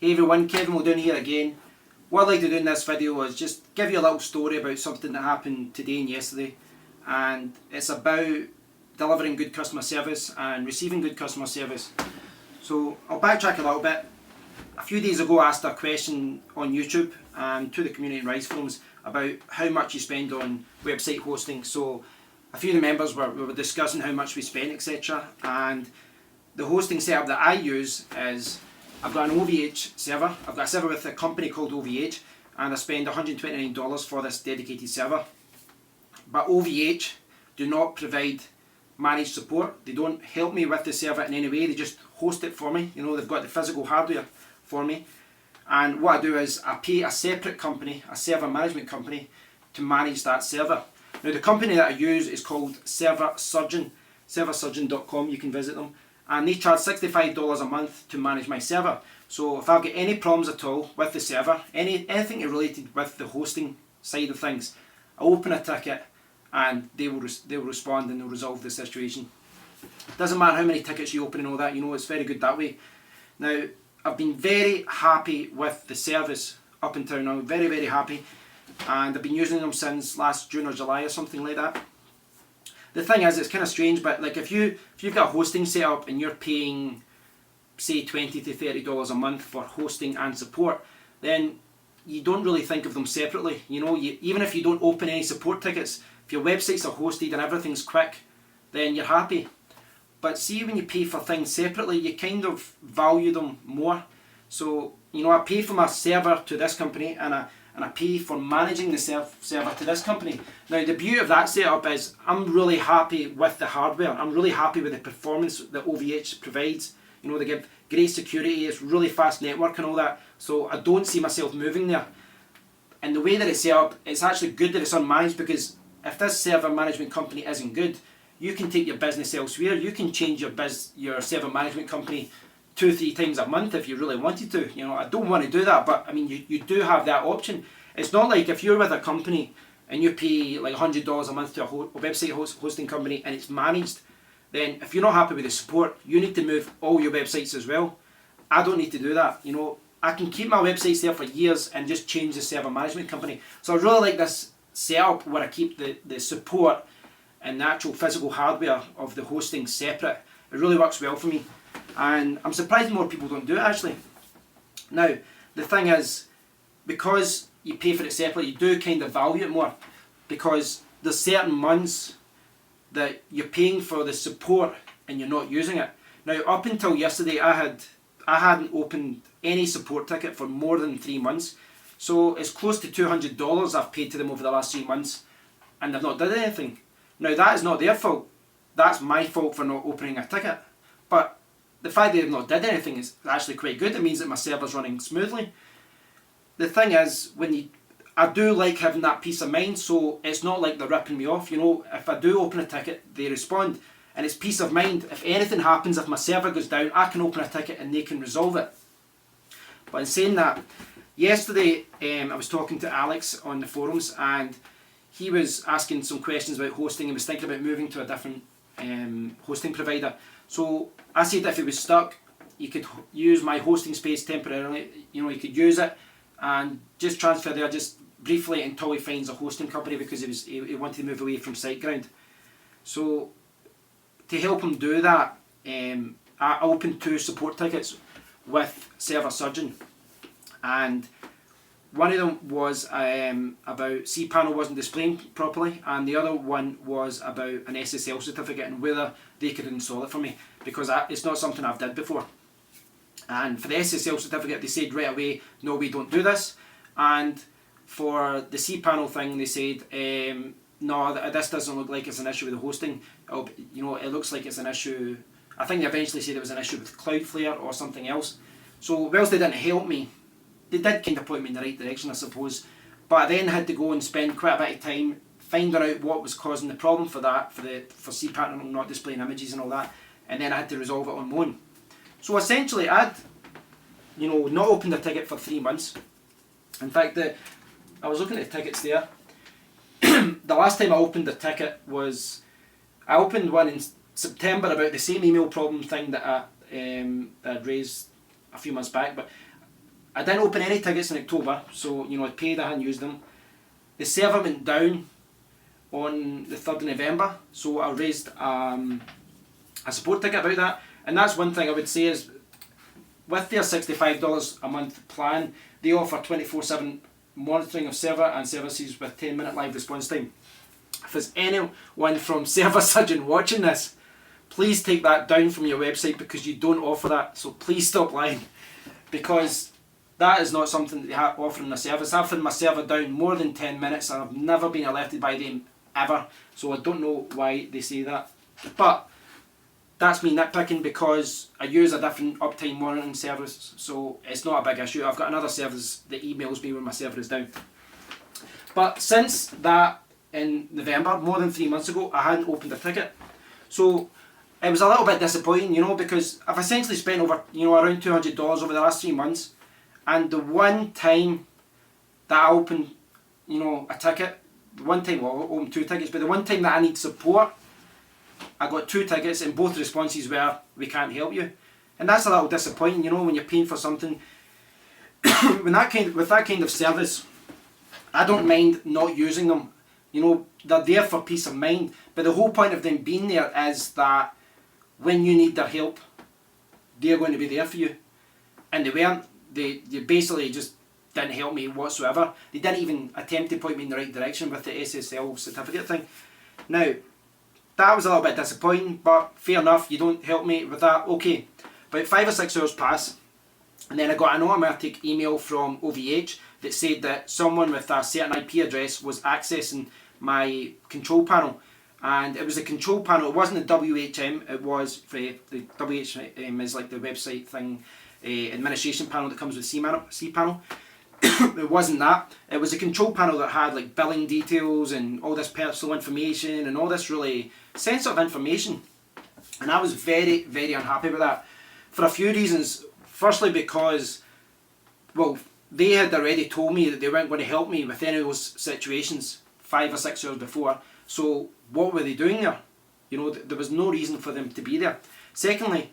Hey everyone, Kevin Muldoon here again. What I'd like to do in this video is just give you a little story about something that happened today and yesterday, and it's about delivering good customer service and receiving good customer service. So I'll backtrack a little bit. A few days ago I asked a question on YouTube to the community and Rise forums about how much you spend on website hosting. So a few of the members were discussing how much we spend, etc. And the hosting setup that I use is I've got an OVH server. I've got a server with a company called OVH, and I spend $129 for this dedicated server. But OVH do not provide managed support. They don't help me with the server in any way. They just host it for me. You know, they've got the physical hardware for me. And what I do is I pay a separate company, a server management company, to manage that server. Now the company that I use is called Server Surgeon, serversurgeon.com, you can visit them. And they charge $65 a month to manage my server. So if I've got any problems at all with the server, anything related with the hosting side of things, I open a ticket and they will respond and they'll resolve the situation. Doesn't matter how many tickets you open and all that, you know, it's very good that way. Now, I've been very happy with the service up until now, very, very happy. And I've been using them since last June or July or something like that. The thing is, it's kind of strange, but like if you've got a hosting set up and you're paying, say, $20 to $30 a month for hosting and support, then you don't really think of them separately. You know, even if you don't open any support tickets, if your websites are hosted and everything's quick, then you're happy. But see, when you pay for things separately, you kind of value them more. So, you know, I pay for my server to this company and I pay for managing the server to this company. Now the beauty of that setup is I'm really happy with the hardware. I'm really happy with the performance that OVH provides. You know, they give great security, it's really fast network and all that. So I don't see myself moving there. And the way that it's set up, it's actually good that it's unmanaged, because if this server management company isn't good, you can take your business elsewhere. You can change your server management company 2-3 times a month if you really wanted to. You know, I don't want to do that, but I mean, you do have that option. It's not like if you're with a company and you pay like $100 a month to a website hosting company and it's managed, then if you're not happy with the support, you need to move all your websites as well. I don't need to do that. You know, I can keep my websites there for years and just change the server management company. So I really like this setup where I keep the support and the actual physical hardware of the hosting separate. It really works well for me. And I'm surprised more people don't do it actually. Now, the thing is, because you pay for it separately, you do kind of value it more, because there's certain months that you're paying for the support and you're not using it. Now, up until yesterday, I hadn't opened any support ticket for more than 3 months. So it's close to $200 I've paid to them over the last 3 months, and they've not done anything. Now, that is not their fault. That's my fault for not opening a ticket. But the fact that they've not did anything is actually quite good. It means that my server's running smoothly. The thing is, I do like having that peace of mind, so it's not like they're ripping me off. You know, if I do open a ticket, they respond, and it's peace of mind. If anything happens, if my server goes down, I can open a ticket and they can resolve it. But in saying that, yesterday I was talking to Alex on the forums, and he was asking some questions about hosting and was thinking about moving to a different hosting provider. So I said if he was stuck, you could use my hosting space temporarily. You know, you could use it and just transfer there just briefly until he finds a hosting company, because he wanted to move away from SiteGround. So to help him do that, I opened 2 support tickets with Server Surgeon, and one of them was about cPanel wasn't displaying properly, and the other one was about an SSL certificate and whether they could install it for me, because it's not something I've did before. And for the SSL certificate, they said right away, no, we don't do this. And for the cPanel thing, they said, no, this doesn't look like it's an issue with the hosting. You know, it looks like it's an issue. I think they eventually said it was an issue with Cloudflare or something else. So whilst they didn't help me, they did kind of point me in the right direction, I suppose. But I then had to go and spend quite a bit of time finding out what was causing the problem for that, for cPanel not displaying images and all that. And then I had to resolve it on my own. So essentially, I'd, you know, not opened a ticket for 3 months. In fact, I was looking at the tickets there. The last time I opened a ticket was, I opened one in September about the same email problem thing that I'd raised a few months back. But I didn't open any tickets in October, so I paid, I hadn't used them. The server went down on the 3rd of November, so I raised a support ticket about that. And that's one thing I would say is, with their $65 a month plan, they offer 24/7 monitoring of server and services with 10-minute live response time. If there's anyone from Server Surgeon watching this, please take that down from your website, because you don't offer that. So please stop lying, because that is not something that they offer in the service. I've had my server down more than 10 minutes and I've never been alerted by them ever. So I don't know why they say that. But that's me nitpicking, because I use a different uptime monitoring service, so it's not a big issue. I've got another service that emails me when my server is down. But since that in November, more than 3 months ago, I hadn't opened a ticket. So it was a little bit disappointing, because I've essentially spent over, around $200 over the last 3 months. And the one time that I opened, a ticket, the one time, well, I opened 2 tickets, but the one time that I need support, I got 2 tickets and both responses were, "We can't help you." And that's a little disappointing, when you're paying for something. With that kind of service, I don't mind not using them. They're there for peace of mind. But the whole point of them being there is that when you need their help, they're going to be there for you. And they weren't. They basically just didn't help me whatsoever. They didn't even attempt to point me in the right direction with the SSL certificate thing. Now, that was a little bit disappointing, but fair enough, you don't help me with that, okay. About 5 or 6 hours pass, and then I got an automatic email from OVH that said that someone with a certain IP address was accessing my control panel. And it was a control panel, it wasn't the WHM, it was, the WHM is like the website thing, administration panel that comes with cPanel. It wasn't that. It was a control panel that had like billing details and all this personal information and all this really sensitive information. And I was very, very unhappy with that for a few reasons. Firstly, because, well, they had already told me that they weren't going to help me with any of those situations 5 or 6 hours before. So what were they doing there? There was no reason for them to be there. Secondly,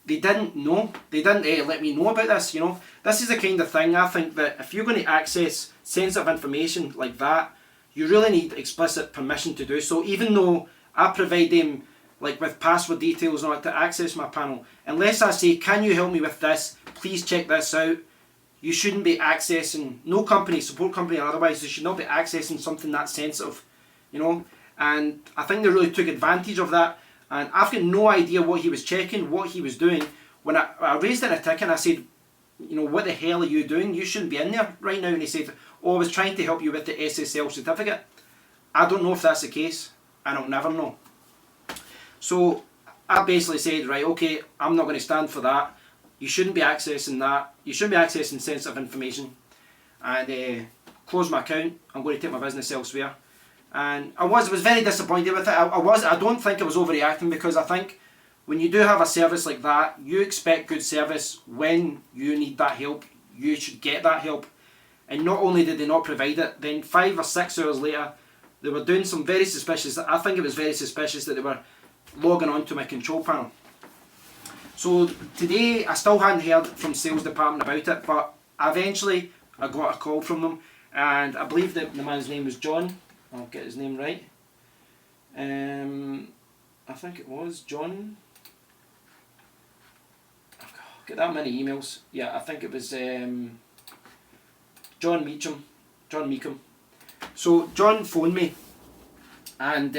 they didn't know. They didn't let me know about this, This is the kind of thing, I think, that if you're going to access sensitive information like that, you really need explicit permission to do so. Even though I provide them like with password details and all that to access my panel, unless I say, "Can you help me with this? Please check this out," you shouldn't be accessing, no company, support company or otherwise, they should not be accessing something that sensitive, And I think they really took advantage of that. And I've got no idea what he was checking, what he was doing. When I raised it in a ticket and I said, "What the hell are you doing? You shouldn't be in there right now." And he said, "Oh, I was trying to help you with the SSL certificate." I don't know if that's the case, and I'll never know. So I basically said, right, okay, I'm not going to stand for that. You shouldn't be accessing that. You shouldn't be accessing sensitive information. And close my account. I'm going to take my business elsewhere. And I was very disappointed with it. I don't think I was overreacting, because I think when you do have a service like that, you expect good service. When you need that help, you should get that help. And not only did they not provide it, then 5 or 6 hours later, they were doing some very suspicious, I think it was very suspicious that they were logging on to my control panel. So today, I still hadn't heard from sales department about it, but eventually I got a call from them, and I believe that the man's name was John. I'll get his name right. I think it was John. I've got that many emails. Yeah, I think it was John Meacham. So John phoned me, and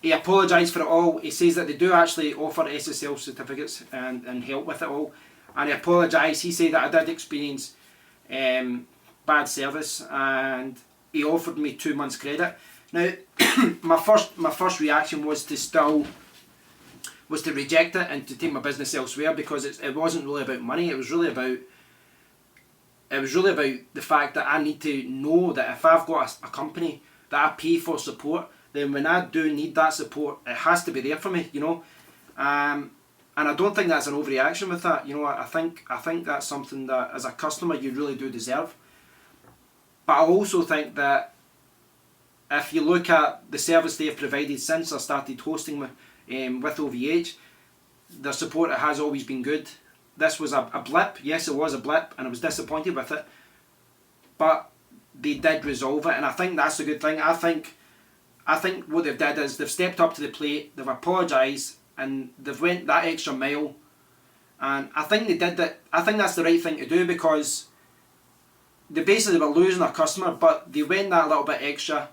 he apologised for it all. He says that they do actually offer SSL certificates and help with it all. And he apologised. He said that I did experience bad service, and he offered me 2 months credit. Now, my first reaction was to reject it and to take my business elsewhere, because it wasn't really about money. It was really about the fact that I need to know that if I've got a company that I pay for support, then when I do need that support, it has to be there for me, And I don't think that's an overreaction with that. I think that's something that as a customer you really do deserve. But I also think that if you look at the service they've provided since I started hosting with OVH, their support has always been good. this was a blip. Yes, it was a blip, and I was disappointed with it. But they did resolve it, and I think that's a good thing. I think what they've did is they've stepped up to the plate, they've apologised, and they've went that extra mile. And I think they did that. I think that's the right thing to do, because they basically were losing a customer, but they went that little bit extra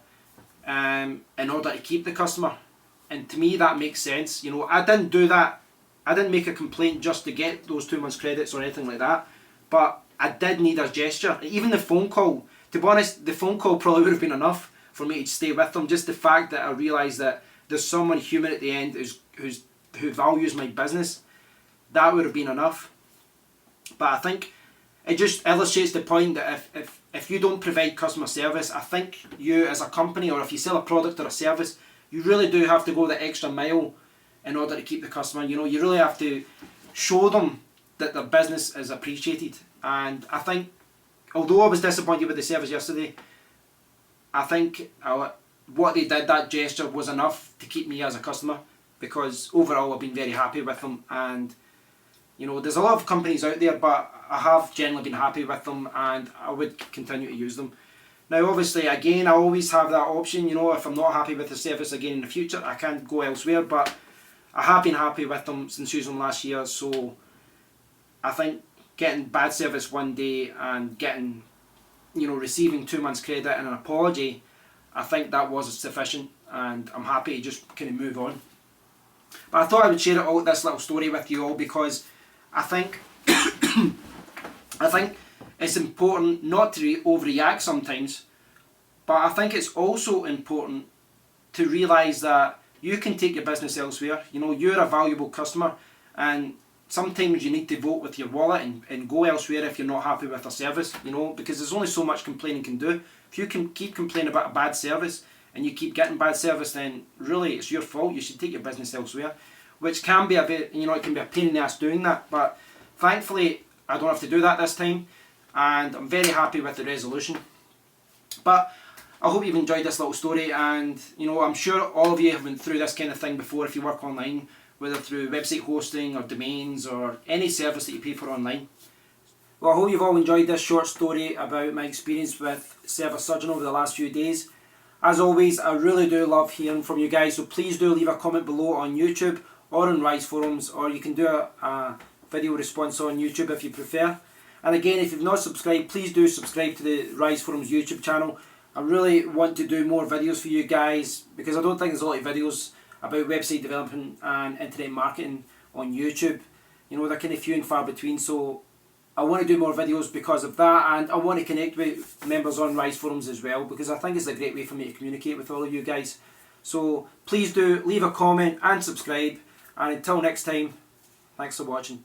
in order to keep the customer. And to me, that makes sense. You know, I didn't do that. I didn't make a complaint just to get those 2 months credits or anything like that. But I did need a gesture. Even the phone call. To be honest, the phone call probably would have been enough for me to stay with them. Just the fact that I realised that there's someone human at the end who values my business, that would have been enough. But I think it just illustrates the point that if you don't provide customer service, I think you as a company, or if you sell a product or a service, you really do have to go the extra mile in order to keep the customer. You know, you really have to show them that their business is appreciated. And I think, although I was disappointed with the service yesterday, I think what they did, that gesture, was enough to keep me as a customer, because overall I've been very happy with them. And you know, there's a lot of companies out there, but I have generally been happy with them, and I would continue to use them. Now obviously, again, I always have that option, you know, if I'm not happy with the service again in the future, I can go elsewhere, but I have been happy with them since using them last year. So I think getting bad service one day and getting, you know, receiving 2 months credit and an apology, I think that was sufficient, and I'm happy to just kind of move on. But I thought I would share this little story with you all, because I think I think it's important not to overreact sometimes, but I think it's also important to realise that you can take your business elsewhere. You know, you're a valuable customer, and sometimes you need to vote with your wallet and go elsewhere if you're not happy with a service, you know, because there's only so much complaining can do. If you can keep complaining about a bad service and you keep getting bad service, then really it's your fault. You should take your business elsewhere, which can be a bit, you know, it can be a pain in the ass doing that. But thankfully, I don't have to do that this time, and I'm very happy with the resolution. But I hope you've enjoyed this little story, and you know, I'm sure all of you have been through this kind of thing before if you work online, whether through website hosting or domains or any service that you pay for online. Well, I hope you've all enjoyed this short story about my experience with Service Surgeon over the last few days. As always, I really do love hearing from you guys, so please do leave a comment below on YouTube or on Rise forums, or you can do a video response on YouTube if you prefer. And again, if you've not subscribed, please do subscribe to the Rise Forums YouTube channel. I really want to do more videos for you guys, because I don't think there's a lot of videos about website development and internet marketing on YouTube. You know, they're kind of few and far between, so I want to do more videos because of that, and I want to connect with members on Rise Forums as well, because I think it's a great way for me to communicate with all of you guys. So please do leave a comment and subscribe, and until next time, thanks for watching.